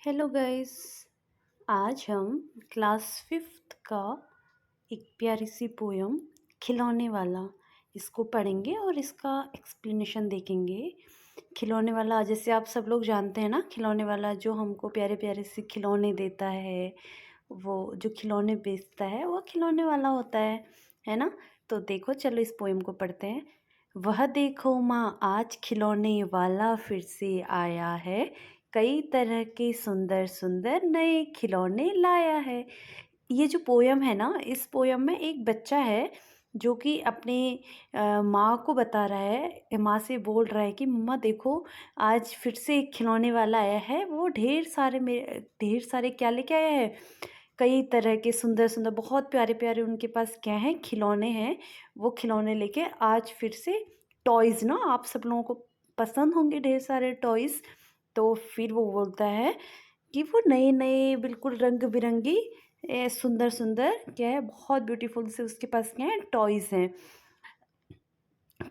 Hello guys. आज हम class fifth का एक प्यारी सी पोयम खिलौने वाला इसको पढ़ेंगे और इसका एक्सप्लेनेशन देखेंगे। खिलौने वाला जैसे आप सब लोग जानते हैं ना, खिलौने वाला जो हमको प्यारे प्यारे से खिलौने देता है, वो जो खिलौने बेचता है वो खिलौने वाला होता है ना। तो देखो, चलो इस पोयम को पढ़ते हैं। वह देखो माँ, आज खिलौने वाला फिर से आया है, कई तरह के सुंदर सुंदर नए खिलौने लाया है। ये जो पोयम है ना, इस पोयम में एक बच्चा है जो कि अपने माँ को बता रहा है, माँ से बोल रहा है कि मम्मा देखो, आज फिर से एक खिलौने वाला आया है, वो ढेर सारे क्या लेके आया है, कई तरह के सुंदर सुंदर बहुत प्यारे प्यारे उनके पास क्या है, खिलौने हैं। वो खिलौने लेके आज फिर से, टॉयज़ ना, आप सब लोगों को पसंद होंगे ढेर सारे टॉयज़। तो फिर वो बोलता है कि वो नए नए बिल्कुल रंग बिरंगी सुंदर सुंदर क्या है, बहुत ब्यूटीफुल से उसके पास क्या है, टॉयज़ हैं।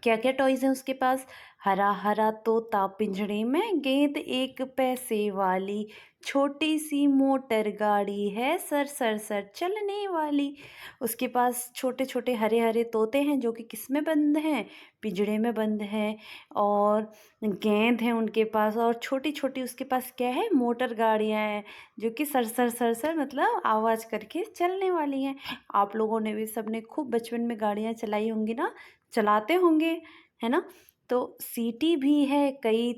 क्या क्या टॉयज़ हैं उसके पास? हरा हरा तोता पिंजड़े में, गेंद एक पैसे वाली, छोटी सी मोटर गाड़ी है, सर सर सर चलने वाली। उसके पास छोटे छोटे हरे हरे तोते हैं जो कि किस में बंद हैं, पिंजड़े में बंद हैं। और गेंद है उनके पास, और छोटी छोटी उसके पास क्या है, मोटर गाड़ियाँ हैं जो कि सर सर सर सर मतलब आवाज़ करके चलने वाली हैं। आप लोगों ने भी सबने खूब बचपन में गाड़ियाँ चलाई होंगी ना, चलाते होंगे, है ना। तो सीटी भी है कई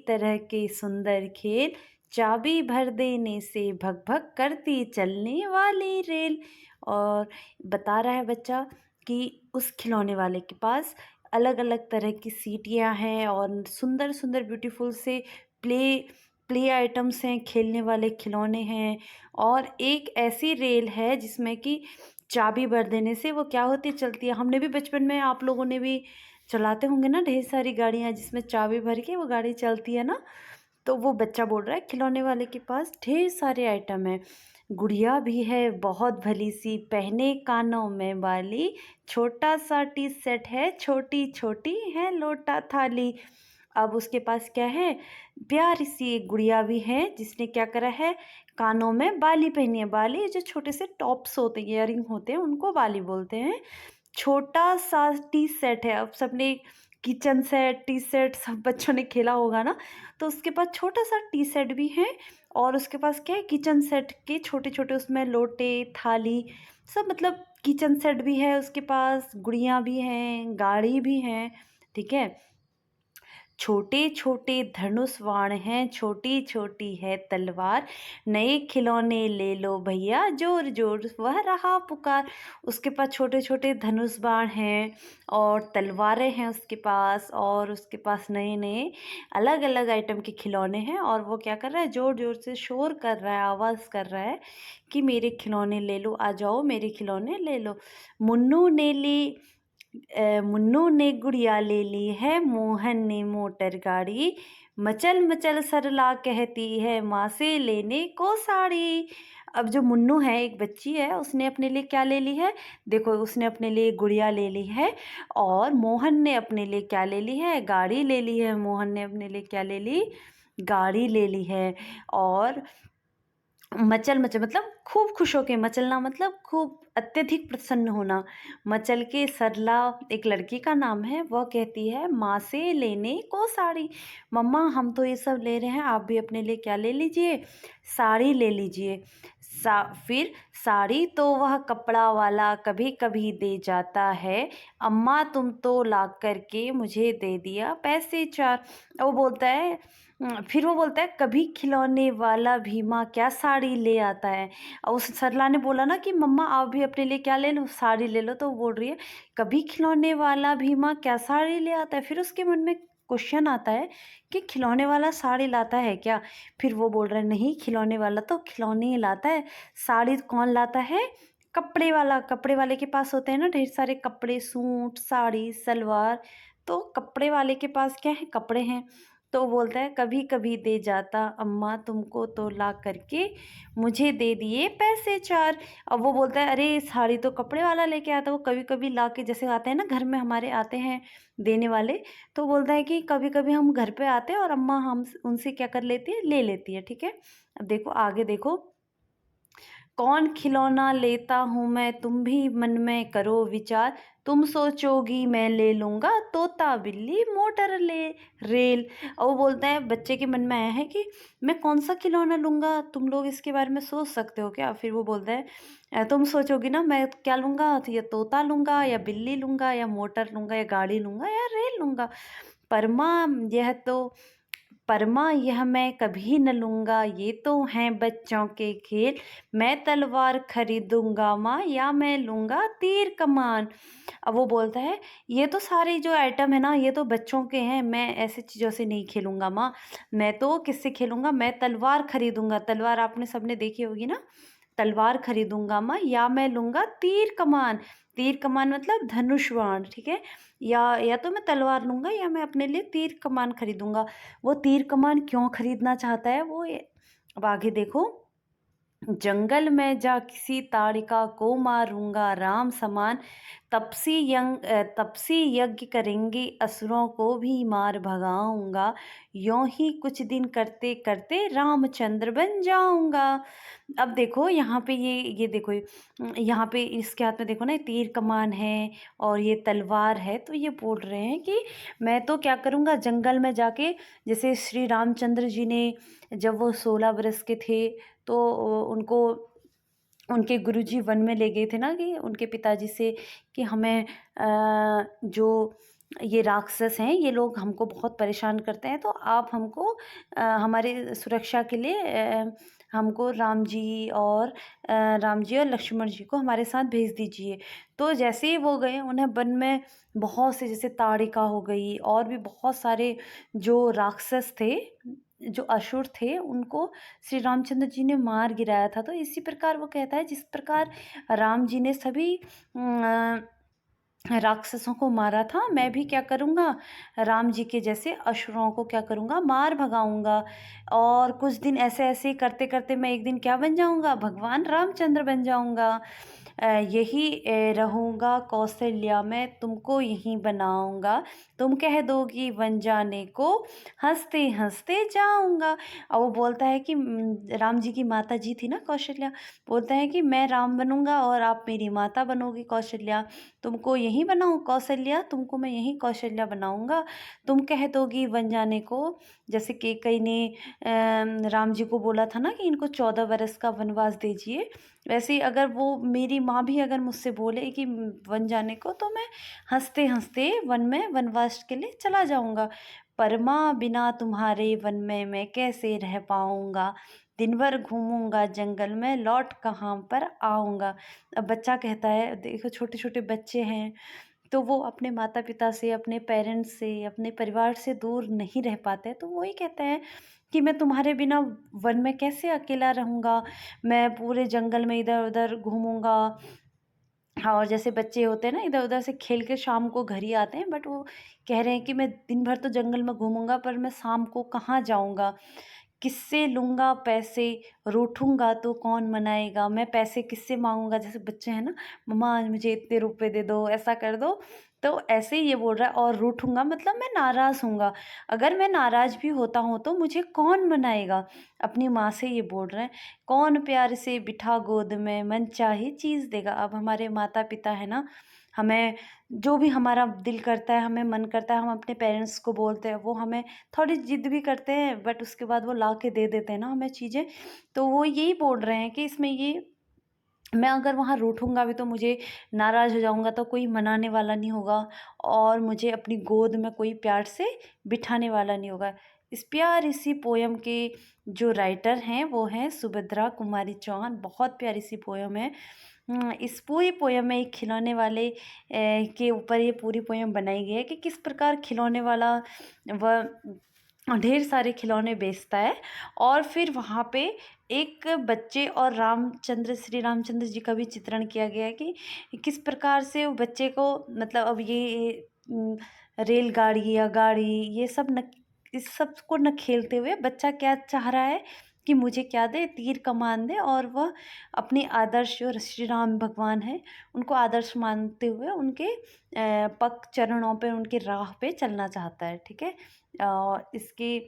तरह के सुंदर खेल, चाबी भर देने से भग भग करती चलने वाली रेल। और बता रहा है बच्चा कि उस खिलौने वाले के पास अलग अलग तरह की सीटियां हैं और सुंदर सुंदर ब्यूटीफुल से प्ले प्ले आइटम्स हैं, खेलने वाले खिलौने हैं। और एक ऐसी रेल है जिसमें कि चाबी भर देने से वो क्या होती है, चलती है। हमने भी बचपन में, आप लोगों ने भी चलाते होंगे ना ढेर सारी गाड़ियाँ जिसमें चाबी भर के वो गाड़ी चलती है ना। तो वो बच्चा बोल रहा है खिलौने वाले के पास ढेर सारे आइटम है। गुड़िया भी है बहुत भली सी, पहने कानों में बाली, छोटा सा टी सेट है, छोटी छोटी है लोटा थाली। अब उसके पास क्या है, प्यारी सी एक गुड़िया भी है जिसने क्या करा है, कानों में बाली पहनी है। बाली जो छोटे से टॉप्स होते हैं, ईयरिंग होते हैं, उनको बाली बोलते हैं। छोटा सा टी सेट है। अब सबने किचन सेट, टी सेट सब बच्चों ने खेला होगा ना, तो उसके पास छोटा सा टी सेट भी है। और उसके पास क्या है, किचन सेट के छोटे छोटे उसमें लोटे थाली सब, मतलब किचन सेट भी है उसके पास, गुड़ियाँ भी हैं, गाड़ी भी हैं, ठीक है। छोटे छोटे धनुष बाण हैं, छोटी छोटी है तलवार, नए खिलौने ले लो भैया जोर जोर वह रहा पुकार। उसके पास छोटे छोटे धनुष बाण हैं और तलवारें हैं उसके पास, और उसके पास नए नए अलग अलग आइटम के खिलौने हैं। और वो क्या कर रहा है, जोर जोर से शोर कर रहा है, आवाज़ कर रहा है कि मेरे खिलौने ले लो, आ जाओ मेरे खिलौने ले लो। मुन्नू ने ली मुन्नू ने गुड़िया ले ली है, मोहन ने मोटर गाड़ी, मचल मचल सरला कहती है माँ से लेने को साड़ी। अब जो मुन्नू है, एक बच्ची है, उसने अपने लिए क्या ले ली है, देखो उसने अपने लिए गुड़िया ले ली है। और मोहन ने अपने लिए क्या ले ली है, गाड़ी ले ली है। मोहन ने अपने लिए क्या ले ली, गाड़ी ले ली है। और मचल मचल मतलब खूब खुश होके, मचलना मतलब खूब अत्यधिक प्रसन्न होना। मचल के सरला एक लड़की का नाम है, वह कहती है माँ से लेने को साड़ी। मम्मा हम तो ये सब ले रहे हैं, आप भी अपने लिए क्या ले लीजिए, साड़ी ले लीजिए। फिर साड़ी तो वह कपड़ा वाला कभी कभी दे जाता है, अम्मा तुम तो ला करके मुझे दे दिया पैसे चार। वो बोलता है, फिर वो बोलता है कभी खिलौने वाला भी माँ क्या साड़ी ले आता है। और उस सरला ने बोला ना कि मम्मा आप भी अपने लिए क्या ले लो, साड़ी ले लो। तो वो बोल रही है कभी खिलौने वाला भी माँ क्या साड़ी ले आता है। फिर उसके मन में क्वेश्चन आता है कि खिलौने वाला साड़ी लाता है क्या। फिर वो बोल रहा है नहीं, खिलौने वाला तो खिलौने ही लाता है, साड़ी कौन लाता है, कपड़े वाला। कपड़े वाले के पास होते हैं ना ढेर सारे कपड़े, सूट साड़ी सलवार। तो कपड़े वाले के पास क्या है, कपड़े हैं। तो वो बोलता है कभी कभी दे जाता अम्मा तुमको तो ला करके, मुझे दे दिए पैसे चार। अब वो बोलता है अरे साड़ी तो कपड़े वाला लेके आता, वो कभी कभी ला के, जैसे आते हैं ना घर में हमारे आते हैं देने वाले, तो बोलता है कि कभी कभी हम घर पे आते हैं और अम्मा हम उनसे क्या कर लेती है, ले लेती है। ठीक है, अब देखो आगे देखो, कौन खिलौना लेता हूँ मैं, तुम भी मन में करो विचार, तुम सोचोगी मैं ले लूँगा तोता बिल्ली मोटर ले रेल। और वो बोलता है, बच्चे के मन में आया है कि मैं कौन सा खिलौना लूँगा, तुम लोग इसके बारे में सोच सकते हो क्या? फिर वो बोलता है तुम सोचोगी ना मैं क्या लूँगा, तो या तोता लूँगा या बिल्ली लूँगा या मोटर लूँगा या गाड़ी लूँगा या रेल लूँगा। परमा यह तो परमा यह मैं कभी न लूँगा, ये तो हैं बच्चों के खेल, मैं तलवार खरीदूँगा माँ या मैं लूँगा तीर कमान। अब वो बोलता है ये तो सारे जो आइटम है ना ये तो बच्चों के हैं, मैं ऐसी चीज़ों से नहीं खेलूँगा माँ, मैं तो किससे खेलूँगा, मैं तलवार खरीदूँगा। तलवार आपने सबने देखी होगी ना, तलवार खरीदूँगा मैं या मैं लूँगा तीर कमान। तीर कमान मतलब धनुष बाण, ठीक है? या तो मैं तलवार लूँगा या मैं अपने लिए तीर कमान खरीदूँगा। वो तीर कमान क्यों खरीदना चाहता है वो ये, अब आगे देखो, जंगल में जा किसी ताड़िका को मारूंगा राम समान, तपसी यज्ञ करेंगे असुरों को भी मार भगाऊंगा, यों ही कुछ दिन करते करते रामचंद्र बन जाऊंगा। अब देखो यहाँ पे ये देखो, यहाँ पे इसके हाथ में देखो ना, ये तीर कमान है और ये तलवार है, तो ये बोल रहे हैं कि मैं तो क्या करूँगा, जंगल में जाके, जैसे श्री रामचंद्र जी ने जब वो 16 बरस के थे तो उनको उनके गुरुजी वन में ले गए थे ना, कि उनके पिताजी से कि हमें जो ये राक्षस हैं ये लोग हमको बहुत परेशान करते हैं, तो आप हमको हमारे सुरक्षा के लिए हमको राम जी और लक्ष्मण जी को हमारे साथ भेज दीजिए। तो जैसे ही वो गए, उन्हें वन में बहुत से, जैसे ताड़िका हो गई और भी बहुत सारे जो राक्षस थे, जो असुर थे, उनको श्री रामचंद्र जी ने मार गिराया था। तो इसी प्रकार वो कहता है जिस प्रकार राम जी ने सभी राक्षसों को मारा था, मैं भी क्या करूँगा, राम जी के जैसे असुरों को क्या करूँगा, मार भगाऊँगा। और कुछ दिन ऐसे ऐसे करते करते मैं एक दिन क्या बन जाऊँगा, भगवान रामचंद्र बन जाऊँगा। यही रहूँगा कौशल्या मैं तुमको यहीं बनाऊँगा, तुम कह दोगी वन जाने को, हंसते हंसते जाऊँगा। और वो बोलता है कि राम जी की माता जी थी ना कौशल्या, बोलता है कि मैं राम बनूँगा और आप मेरी माता बनोगी कौशल्या, तुमको यहीं बनाऊँ कौशल्या, तुमको मैं यहीं कौशल्या बनाऊँगा, तुम कह दोगी वन जाने को। जैसे कैकई ने राम जी को बोला था ना कि इनको 14 बरस का वनवास दीजिए, वैसे ही अगर वो मेरी माँ भी अगर मुझसे बोले कि वन जाने को, तो मैं हंसते हंसते वन में वनवास के लिए चला जाऊँगा। परमा बिना तुम्हारे वन में मैं कैसे रह पाऊँगा, दिन भर घूमूंगा जंगल में लौट कहाँ पर आऊँगा। अब बच्चा कहता है, देखो छोटे छोटे बच्चे हैं, तो वो अपने माता पिता से, अपने पेरेंट्स से, अपने परिवार से दूर नहीं रह पाते, तो वही कहते हैं कि मैं तुम्हारे बिना वन में कैसे अकेला रहूँगा, मैं पूरे जंगल में इधर उधर घूमूंगा। हाँ, और जैसे बच्चे होते हैं ना, इधर उधर से खेल के शाम को घर ही आते हैं, बट वो कह रहे हैं कि मैं दिन भर तो जंगल में घूमूंगा, पर मैं शाम को कहाँ जाऊँगा, किससे लूँगा पैसे, रूठूँगा तो कौन मनाएगा, मैं पैसे किससे माँगूँगा। जैसे बच्चे हैं ना, मम्मा आज मुझे इतने रुपए दे दो, ऐसा कर दो, तो ऐसे ही ये बोल रहा है। और रूठूँगा मतलब मैं नाराज़ हूँगा, अगर मैं नाराज़ भी होता हूँ तो मुझे कौन मनाएगा, अपनी माँ से ये बोल रहे हैं। कौन प्यार से बिठा गोद में मन चाही चीज़ देगा। अब हमारे माता पिता है ना, हमें जो भी हमारा दिल करता है, हमें मन करता है, हम अपने पेरेंट्स को बोलते हैं, वो हमें थोड़ी ज़िद भी करते हैं, बट उसके बाद वो ला के दे देते हैं ना हमें चीज़ें। तो वो यही बोल रहे हैं कि इसमें ये, मैं अगर वहाँ रूठूँगा भी तो मुझे, नाराज़ हो जाऊँगा तो कोई मनाने वाला नहीं होगा, और मुझे अपनी गोद में कोई प्यार से बिठाने वाला नहीं होगा। इस प्यारी सी पोयम के जो राइटर हैं वो हैं सुभद्रा कुमारी चौहान। बहुत प्यारी सी पोयम है। इस पूरी पोयम में एक खिलौने वाले के ऊपर ये पूरी पोयम बनाई गई है कि किस प्रकार खिलौने वाला वह ढेर सारे खिलौने बेचता है, और फिर वहाँ पे एक बच्चे और श्री रामचंद्र जी का भी चित्रण किया गया है कि किस प्रकार से वो बच्चे को, मतलब अब ये रेलगाड़ी या गाड़ी, ये सब न इस सब को न खेलते हुए बच्चा क्या चाह रहा है कि मुझे क्या दे, तीर कमान दे, और वह अपने आदर्श जो श्री राम भगवान हैं उनको आदर्श मानते हुए उनके पग चरणों पे, उनकी राह पे चलना चाहता है। ठीक है, इसकी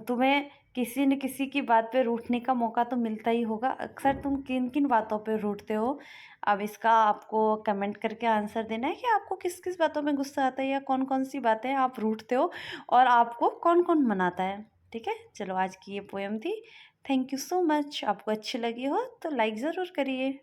तुम्हें किसी न किसी की बात पे रूठने का मौका तो मिलता ही होगा। अक्सर तुम किन किन बातों पे रूठते हो? अब इसका आपको कमेंट करके आंसर देना है कि आपको किस किस बातों में गुस्सा आता है, या कौन कौन सी बातें आप रूठते हो और आपको कौन कौन मनाता है। ठीक है, चलो आज की ये पोएम थी। Thank you so much. आपको अच्छी लगी हो तो लाइक ज़रूर करिए।